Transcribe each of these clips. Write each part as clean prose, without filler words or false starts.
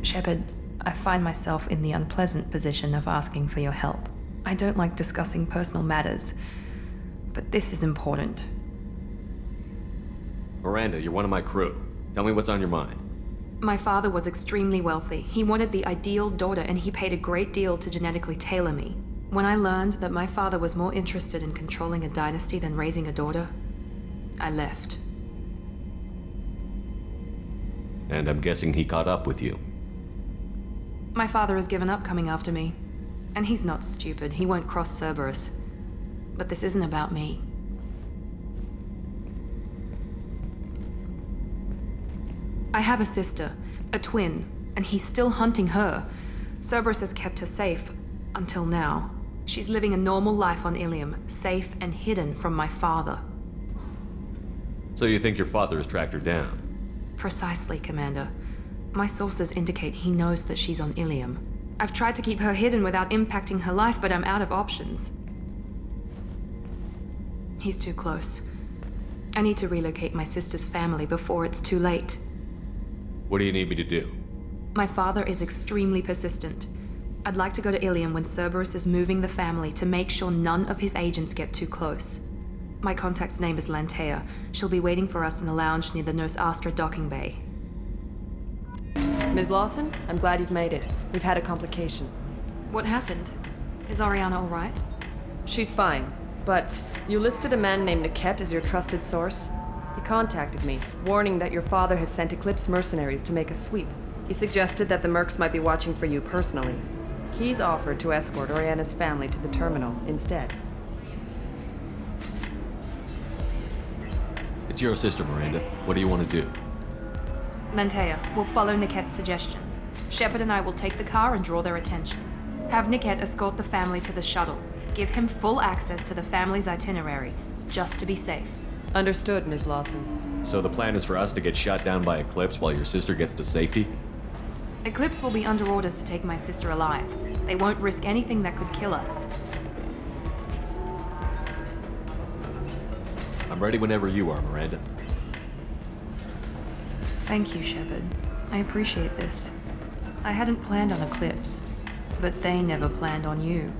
Shepard, I find myself in the unpleasant position of asking for your help. I don't like discussing personal matters, but this is important. Miranda, you're one of my crew. Tell me what's on your mind. My father was extremely wealthy. He wanted the ideal daughter, and he paid a great deal to genetically tailor me. When I learned that my father was more interested in controlling a dynasty than raising a daughter, I left. And I'm guessing he caught up with you. My father has given up coming after me. And he's not stupid. He won't cross Cerberus. But this isn't about me. I have a sister, a twin, and he's still hunting her. Cerberus has kept her safe, until now. She's living a normal life on Ilium, safe and hidden from my father. So you think your father has tracked her down? Precisely, Commander. My sources indicate he knows that she's on Ilium. I've tried to keep her hidden without impacting her life, but I'm out of options. He's too close. I need to relocate my sister's family before it's too late. What do you need me to do? My father is extremely persistent. I'd like to go to Ilium when Cerberus is moving the family to make sure none of his agents get too close. My contact's name is Lantea. She'll be waiting for us in the lounge near the Nos Astra docking bay. Ms. Lawson, I'm glad you've made it. We've had a complication. What happened? Is Ariana all right? She's fine, but you listed a man named Niket as your trusted source. He contacted me, warning that your father has sent Eclipse mercenaries to make a sweep. He suggested that the Mercs might be watching for you personally. He's offered to escort Oriana's family to the terminal instead. It's your sister, Miranda. What do you want to do? Lantea, we'll follow Niket's suggestion. Shepard and I will take the car and draw their attention. Have Niket escort the family to the shuttle. Give him full access to the family's itinerary, just to be safe. Understood, Ms. Lawson. So the plan is for us to get shot down by Eclipse while your sister gets to safety? Eclipse will be under orders to take my sister alive. They won't risk anything that could kill us. I'm ready whenever you are, Miranda. Thank you, Shepard. I appreciate this. I hadn't planned on Eclipse, but they never planned on you.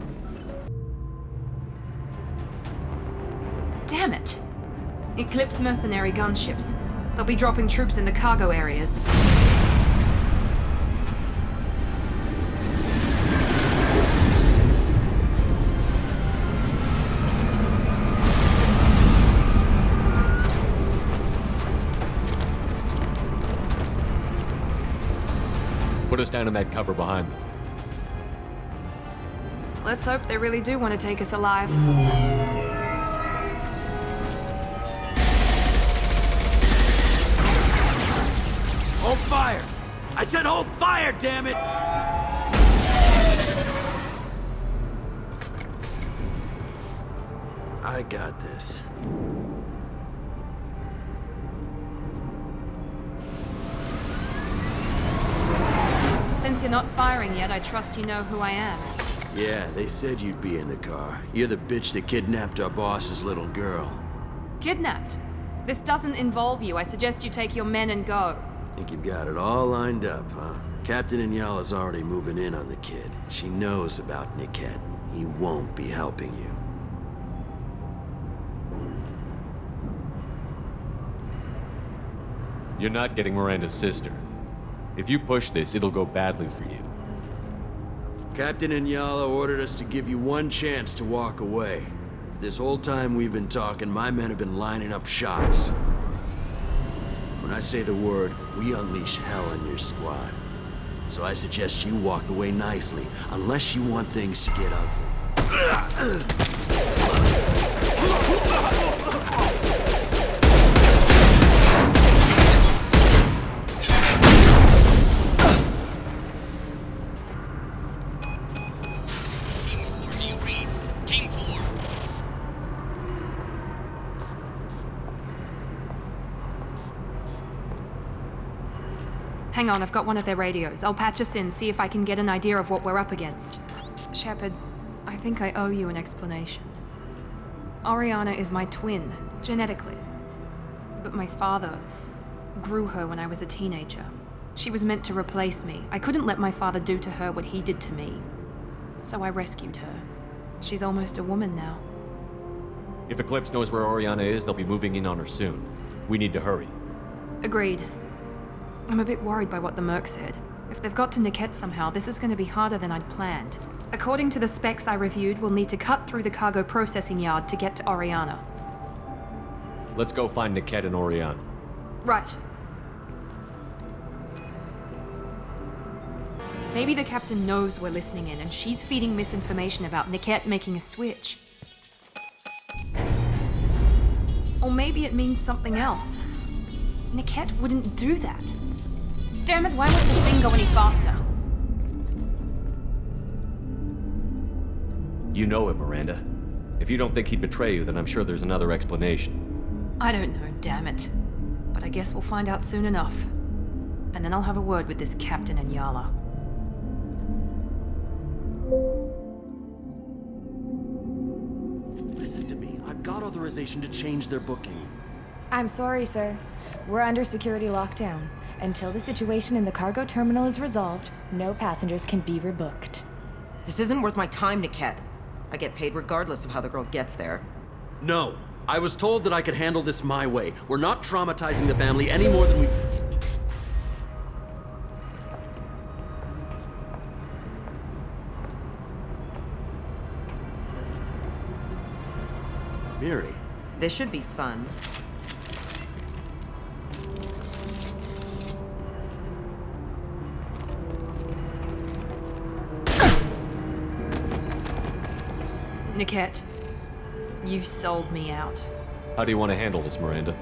Damn it! Eclipse mercenary gunships. They'll be dropping troops in the cargo areas. Put us down in that cover behind them. Let's hope they really do want to take us alive. Hold fire! I said hold fire, damn it! I got this. Since you're not firing yet, I trust you know who I am. Yeah, they said you'd be in the car. You're the bitch that kidnapped our boss's little girl. Kidnapped? This doesn't involve you. I suggest you take your men and go. Think you've got it all lined up, huh? Captain Inyala's already moving in on the kid. She knows about Niket. He won't be helping you. You're not getting Miranda's sister. If you push this, it'll go badly for you. Captain Inyala ordered us to give you one chance to walk away. This whole time we've been talking, my men have been lining up shots. When I say the word, we unleash hell in your squad. So I suggest you walk away nicely, unless you want things to get ugly. Hang on, I've got one of their radios. I'll patch us in, see if I can get an idea of what we're up against. Shepard, I think I owe you an explanation. Oriana is my twin, genetically. But my father grew her when I was a teenager. She was meant to replace me. I couldn't let my father do to her what he did to me. So I rescued her. She's almost a woman now. If Eclipse knows where Oriana is, they'll be moving in on her soon. We need to hurry. Agreed. I'm a bit worried by what the Merc said. If they've got to Niket somehow, this is going to be harder than I'd planned. According to the specs I reviewed, we'll need to cut through the cargo processing yard to get to Oriana. Let's go find Niket and Oriana. Right. Maybe the captain knows we're listening in, and she's feeding misinformation about Niket making a switch. Or maybe it means something else. Niket wouldn't do that. Damn it, why won't the thing go any faster? You know him, Miranda. If you don't think he'd betray you, then I'm sure there's another explanation. I don't know, damn it. But I guess we'll find out soon enough. And then I'll have a word with this captain and Yala. Listen to me. I've got authorization to change their booking. I'm sorry, sir. We're under security lockdown. Until the situation in the cargo terminal is resolved, no passengers can be rebooked. This isn't worth my time, Niket. I get paid regardless of how the girl gets there. No. I was told that I could handle this my way. We're not traumatizing the family any more than we... Miri. This should be fun. Niket, you sold me out. How do you want to handle this, Miranda?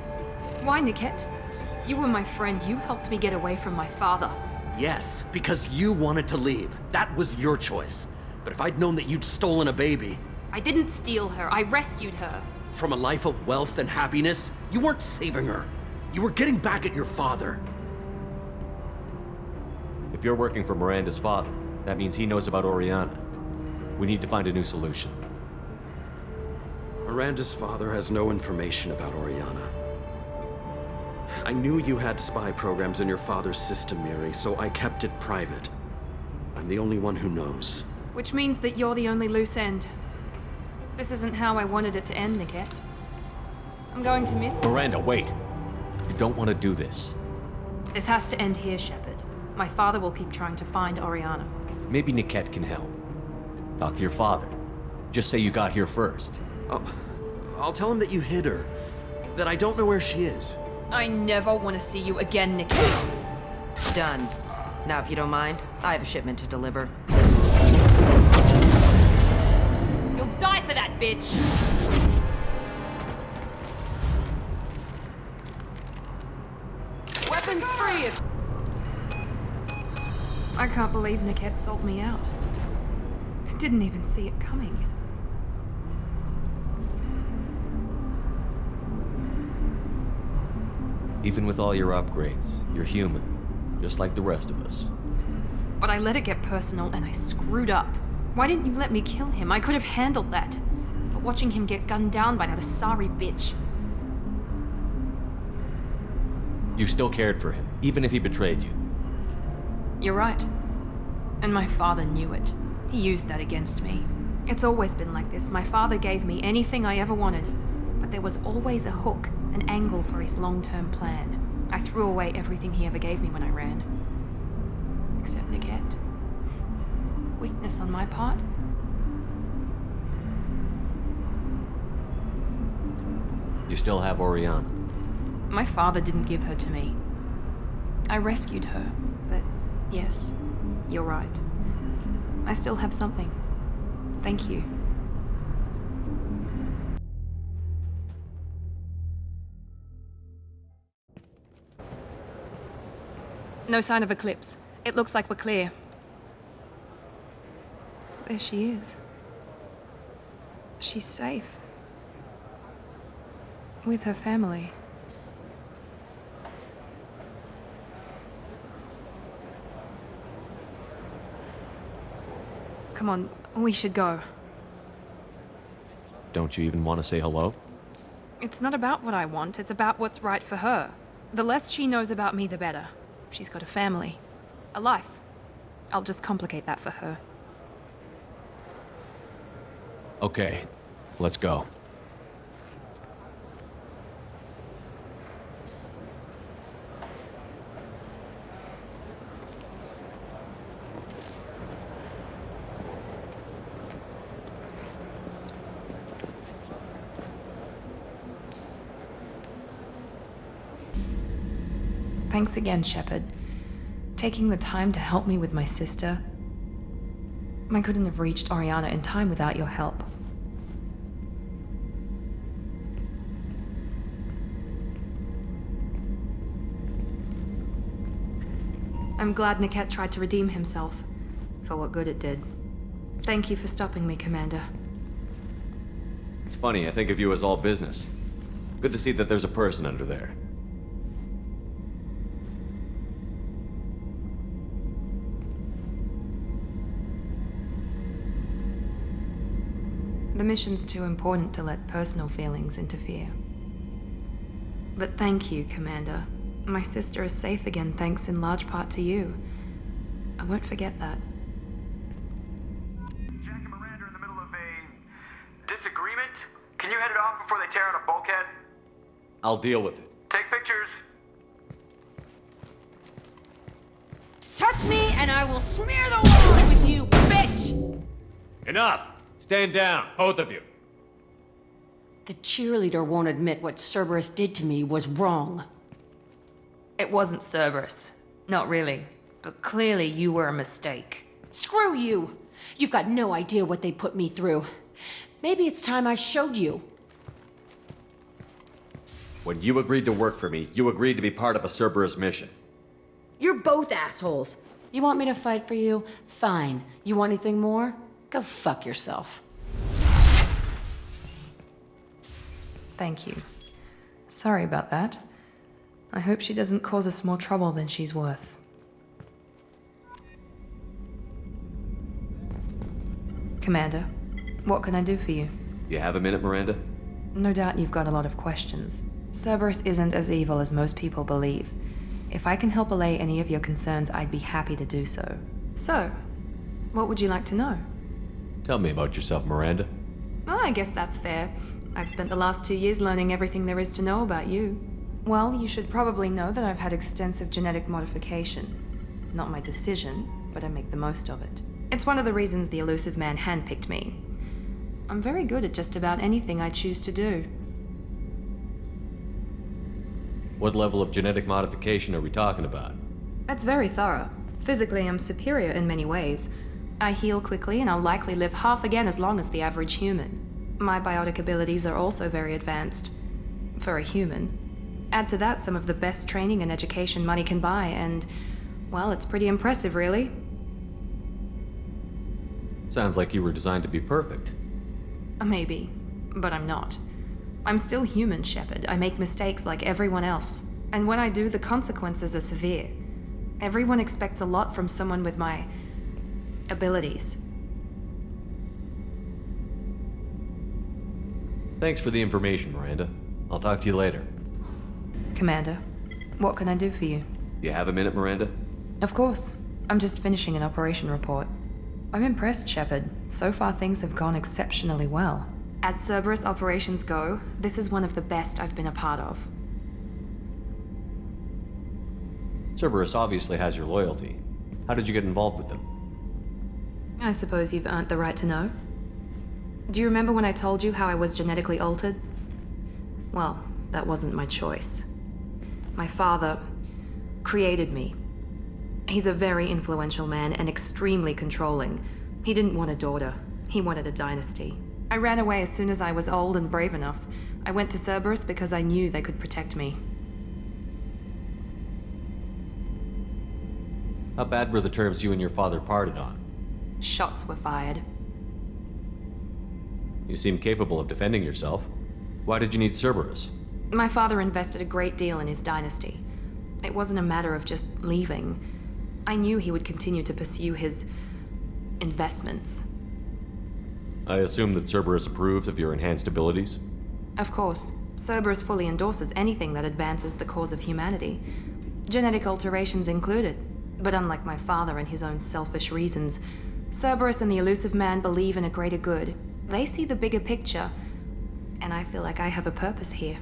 Why, Niket? You were my friend. You helped me get away from my father. Yes, because you wanted to leave. That was your choice. But if I'd known that you'd stolen a baby... I didn't steal her. I rescued her. From a life of wealth and happiness, you weren't saving her. You were getting back at your father. If you're working for Miranda's father, that means he knows about Oriana. We need to find a new solution. Miranda's father has no information about Oriana. I knew you had spy programs in your father's system, Miri, so I kept it private. I'm the only one who knows. Which means that you're the only loose end. This isn't how I wanted it to end, Niket. I'm going to miss... Miranda, wait! You don't want to do this. This has to end here, Shepard. My father will keep trying to find Oriana. Maybe Niket can help. Talk to your father. Just say you got here first. I'll tell him that you hid her. That I don't know where she is. I never want to see you again, Niket. Done. Now, if you don't mind, I have a shipment to deliver. You'll die for that, bitch! Weapons free! I can't believe Niket sold me out. I didn't even see it coming. Even with all your upgrades, you're human, just like the rest of us. But I let it get personal and I screwed up. Why didn't you let me kill him? I could have handled that. But watching him get gunned down by that Asari bitch. You still cared for him, even if he betrayed you. You're right. And my father knew it. He used that against me. It's always been like this. My father gave me anything I ever wanted. But there was always a hook, an angle for his long-term plan. I threw away everything he ever gave me when I ran. Except Niket. Weakness on my part? You still have Oriana. My father didn't give her to me. I rescued her, but yes, you're right. I still have something. Thank you. No sign of Eclipse. It looks like we're clear. There she is. She's safe. With her family. Come on, we should go. Don't you even want to say hello? It's not about what I want, it's about what's right for her. The less she knows about me, the better. She's got a family. A life. I'll just complicate that for her. Okay, let's go. Thanks again, Shepard. Taking the time to help me with my sister. I couldn't have reached Oriana in time without your help. I'm glad Niket tried to redeem himself, for what good it did. Thank you for stopping me, Commander. It's funny, I think of you as all business. Good to see that there's a person under there. The mission's too important to let personal feelings interfere. But thank you, Commander. My sister is safe again thanks in large part to you. I won't forget that. Jack and Miranda are in the middle of a disagreement. Can you head it off before they tear out a bulkhead? I'll deal with it. Take pictures. Touch me and I will smear the walls with you, bitch! Enough! Stand down, both of you. The cheerleader won't admit what Cerberus did to me was wrong. It wasn't Cerberus. Not really. But clearly you were a mistake. Screw you! You've got no idea what they put me through. Maybe it's time I showed you. When you agreed to work for me, you agreed to be part of a Cerberus mission. You're both assholes. You want me to fight for you? Fine. You want anything more? Go fuck yourself. Thank you. Sorry about that. I hope she doesn't cause us more trouble than she's worth. Commander, what can I do for you? You have a minute, Miranda? No doubt you've got a lot of questions. Cerberus isn't as evil as most people believe. If I can help allay any of your concerns, I'd be happy to do so. So, what would you like to know? Tell me about yourself, Miranda. Oh, I guess that's fair. I've spent the last 2 years learning everything there is to know about you. Well, you should probably know that I've had extensive genetic modification. Not my decision, but I make the most of it. It's one of the reasons the elusive man handpicked me. I'm very good at just about anything I choose to do. What level of genetic modification are we talking about? That's very thorough. Physically, I'm superior in many ways. I heal quickly, and I'll likely live half again as long as the average human. My biotic abilities are also very advanced. For a human. Add to that some of the best training and education money can buy, and, well, it's pretty impressive, really. Sounds like you were designed to be perfect. Maybe, but I'm not. I'm still human, Shepard. I make mistakes like everyone else. And when I do, the consequences are severe. Everyone expects a lot from someone with my abilities. Thanks for the information, Miranda. I'll talk to you later. Commander, what can I do for you? You have a minute, Miranda? Of course. I'm just finishing an operation report. I'm impressed, Shepard. So far things have gone exceptionally well. As Cerberus operations go, this is one of the best I've been a part of. Cerberus obviously has your loyalty. How did you get involved with them? I suppose you've earned the right to know. Do you remember when I told you how I was genetically altered? Well, that wasn't my choice. My father created me. He's a very influential man and extremely controlling. He didn't want a daughter. He wanted a dynasty. I ran away as soon as I was old and brave enough. I went to Cerberus because I knew they could protect me. How bad were the terms you and your father parted on? Shots were fired. You seem capable of defending yourself. Why did you need Cerberus? My father invested a great deal in his dynasty. It wasn't a matter of just leaving. I knew he would continue to pursue his investments. I assume that Cerberus approves of your enhanced abilities? Of course, Cerberus fully endorses anything that advances the cause of humanity. genetic alterations included. But unlike my father and his own selfish reasons, Cerberus and the elusive man believe in a greater good. They see the bigger picture, and I feel like I have a purpose here.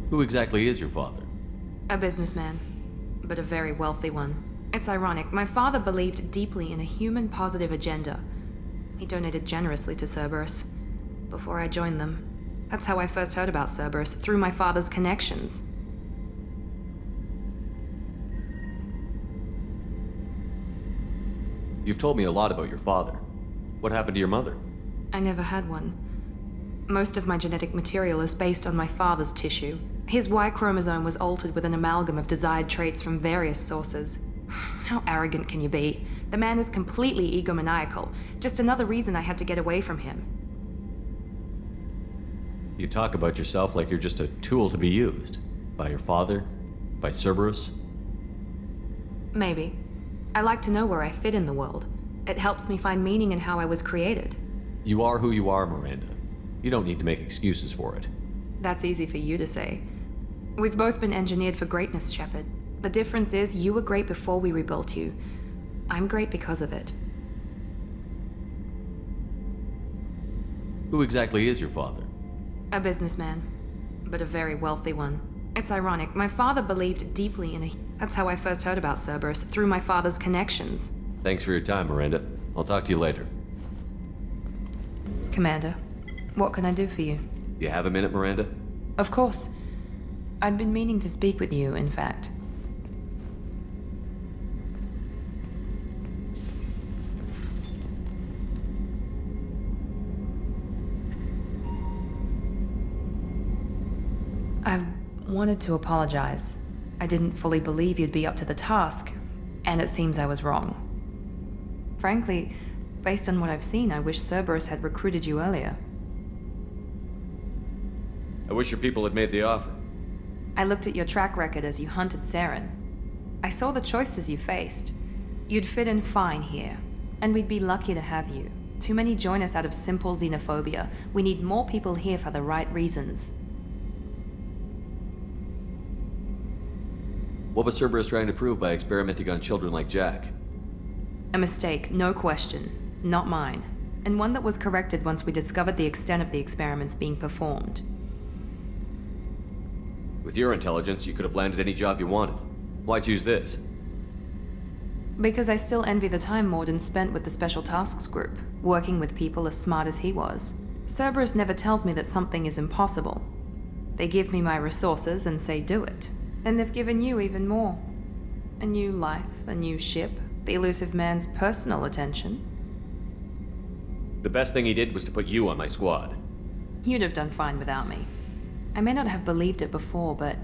Who exactly is your father? A businessman, but a very wealthy one. It's ironic, my father believed deeply in a human-positive agenda. He donated generously to Cerberus before I joined them. That's how I first heard about Cerberus, through my father's connections. You've told me a lot about your father. What happened to your mother? I never had one. Most of my genetic material is based on my father's tissue. His Y chromosome was altered with an amalgam of desired traits from various sources. How arrogant can you be? The man is completely egomaniacal. Just another reason I had to get away from him. You talk about yourself like you're just a tool to be used. By your father? By Cerberus? Maybe. I like to know where I fit in the world. It helps me find meaning in how I was created. You are who you are, Miranda. You don't need to make excuses for it. That's easy for you to say. We've both been engineered for greatness, Shepard. The difference is you were great before we rebuilt you. I'm great because of it. Who exactly is your father? A businessman, but a very wealthy one. It's ironic, my father believed deeply in a... That's how I first heard about Cerberus, through my father's connections. Thanks for your time, Miranda. I'll talk to you later. Commander, what can I do for you? You have a minute, Miranda? Of course. I'd been meaning to speak with you, in fact. I wanted to apologize. I didn't fully believe you'd be up to the task, and it seems I was wrong. Frankly, based on what I've seen, I wish Cerberus had recruited you earlier. I wish your people had made the offer. I looked at your track record as you hunted Saren. I saw the choices you faced. You'd fit in fine here, and we'd be lucky to have you. Too many join us out of simple xenophobia. We need more people here for the right reasons. What was Cerberus trying to prove by experimenting on children like Jack? A mistake, no question. Not mine. And one that was corrected once we discovered the extent of the experiments being performed. With your intelligence, you could have landed any job you wanted. Why choose this? Because I still envy the time Morden spent with the Special Tasks Group, working with people as smart as he was. Cerberus never tells me that something is impossible. They give me my resources and say do it. And they've given you even more. A new life, a new ship, the elusive man's personal attention. The best thing he did was to put you on my squad. You'd have done fine without me. I may not have believed it before, but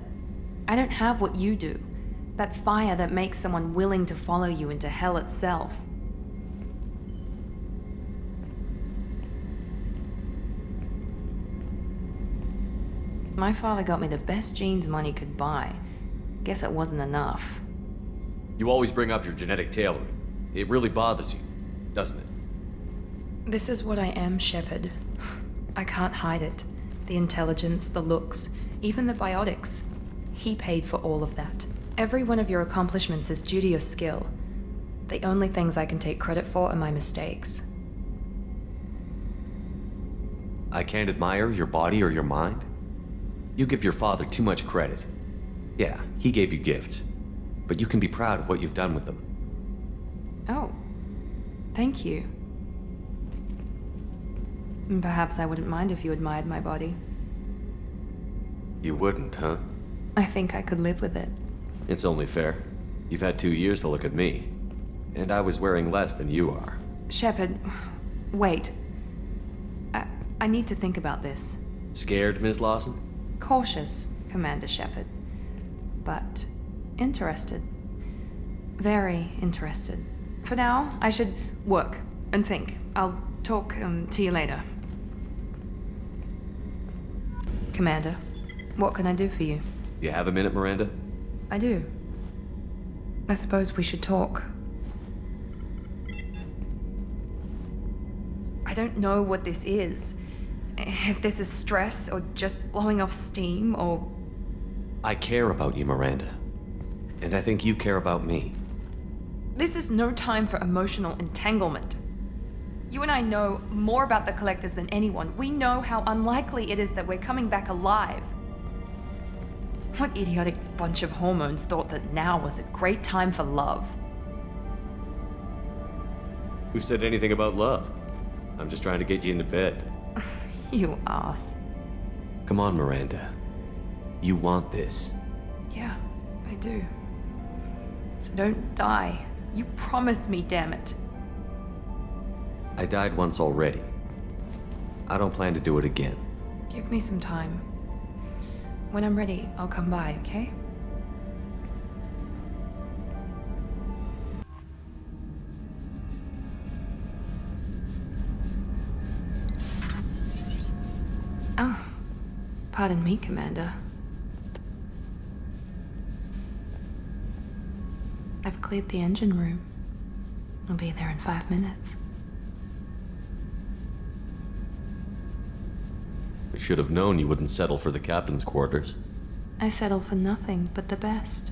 I don't have what you do. That fire that makes someone willing to follow you into hell itself. My father got me the best genes money could buy. Guess it wasn't enough. You always bring up your genetic tailoring. It really bothers you, doesn't it? This is what I am, Shepard. I can't hide it. The intelligence, the looks, even the biotics. He paid for all of that. Every one of your accomplishments is due to your skill. The only things I can take credit for are my mistakes. I can't admire your body or your mind? You give your father too much credit. Yeah, he gave you gifts. But you can be proud of what you've done with them. Oh. Thank you. Perhaps I wouldn't mind if you admired my body. You wouldn't, huh? I think I could live with it. It's only fair. You've had 2 years to look at me. And I was wearing less than you are. Shepard, wait. I need to think about this. Scared, Ms. Lawson? Cautious, Commander Shepard. But interested. Very interested. For now, I should work and think. I'll talk to you later. Commander, what can I do for you? You have a minute, Miranda? I do. I suppose we should talk. I don't know what this is. if this is stress or just blowing off steam or... I care about you, Miranda. And I think you care about me. This is no time for emotional entanglement. You and I know more about the Collectors than anyone. We know how unlikely it is that we're coming back alive. What idiotic bunch of hormones thought that now was a great time for love? Who said anything about love? I'm just trying to get you into bed. You ass. Come on, Miranda. You want this. Yeah, I do. So don't die. You promised me, damn it. I died once already. I don't plan to do it again. Give me some time. When I'm ready, I'll come by, okay? Oh, pardon me, Commander. I've cleared the engine room. I'll be there in 5 minutes. I should have known you wouldn't settle for the captain's quarters. I settle for nothing but the best.